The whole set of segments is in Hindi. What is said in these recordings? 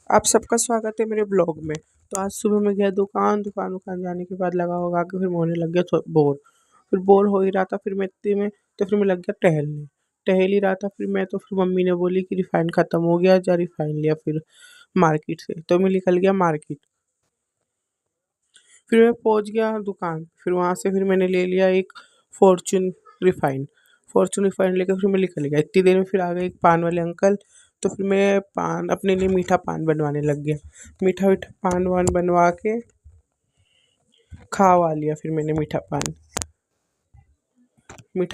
आप सबका स्वागत है मेरे ब्लॉग में। तो आज सुबह मैं गया दुकान जाने के बाद लगा होगा कि फिर मुझे होने लग गया बोर। फिर बोर हो ही रहा था, फिर मैं इतने में तो फिर मैं लग गया टहलने। टहल ही रहा था, फिर मम्मी ने बोली कि रिफाइंड खत्म हो गया, जा रिफाइंड लिया फिर मार्केट से। तो मैं निकल गया मार्केट। फिर मैं पहुंच गया दुकान, फिर वहां से फिर मैंने ले लिया एक फॉर्चून रिफाइंड। फॉर्चून रिफाइंड लेकर फिर मैं निकल गया। इतनी देर में फिर आ गए एक पान वाले अंकल। तो फिर मैं पान अपने लिए मीठा पान बनवाने लग गया। मीठा मीठा पान वान बनवा के खावा लिया। फिर मैंने मीठा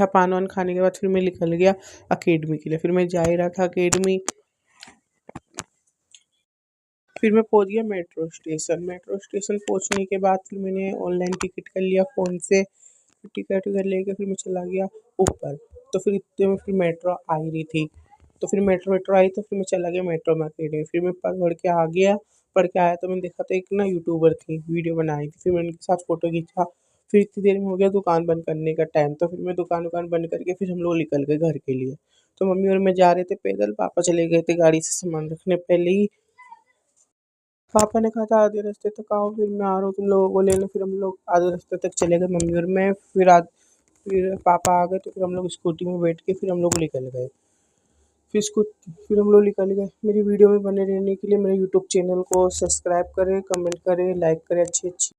पान वान खाने के बाद फिर मैं निकल गया अकेडमी के लिए। फिर मैं जा ही रहा था अकेडमी। फिर मैं पहुंच गया मेट्रो स्टेशन पहुंचने के बाद फिर मैंने ऑनलाइन टिकट कर लिया फ़ोन से। टिकट कर लेके फिर मैं चला गया ऊपर। तो फिर इतने में फिर मेट्रो आ ही रही थी। तो फिर मेट्रो आई तो फिर मैं चला गया मेट्रो में अकेले। फिर मैं पढ़ के आ गया। पढ़ के आया तो मैंने देखा था एक ना यूट्यूबर थी, वीडियो बनाई थी। फिर मैंने उनके साथ फ़ोटो खींचा। फिर इतनी देर में हो गया दुकान बंद करने का टाइम। तो फिर मैं दुकान वुकान बंद करके फिर हम लोग निकल गए घर के लिए। तो मम्मी और मैं जा रहे थे पैदल, पापा चले गए थे गाड़ी से सामान रखने पहले ही। पापा ने कहा था आधे रास्ते तक आओ, फिर मैं आ रहा हूँ तुम लोगों को लेने। फिर हम लोग आधे रास्ते तक चले गए मम्मी और मैं। फिर पापा आ गए तो फिर हम लोग स्कूटी में बैठ के फिर हम लोग निकल गए। फिर हम लोग निकल गए। मेरी वीडियो में बने रहने के लिए मेरे यूट्यूब चैनल को सब्सक्राइब करें, कमेंट करें, लाइक करें अच्छी अच्छी।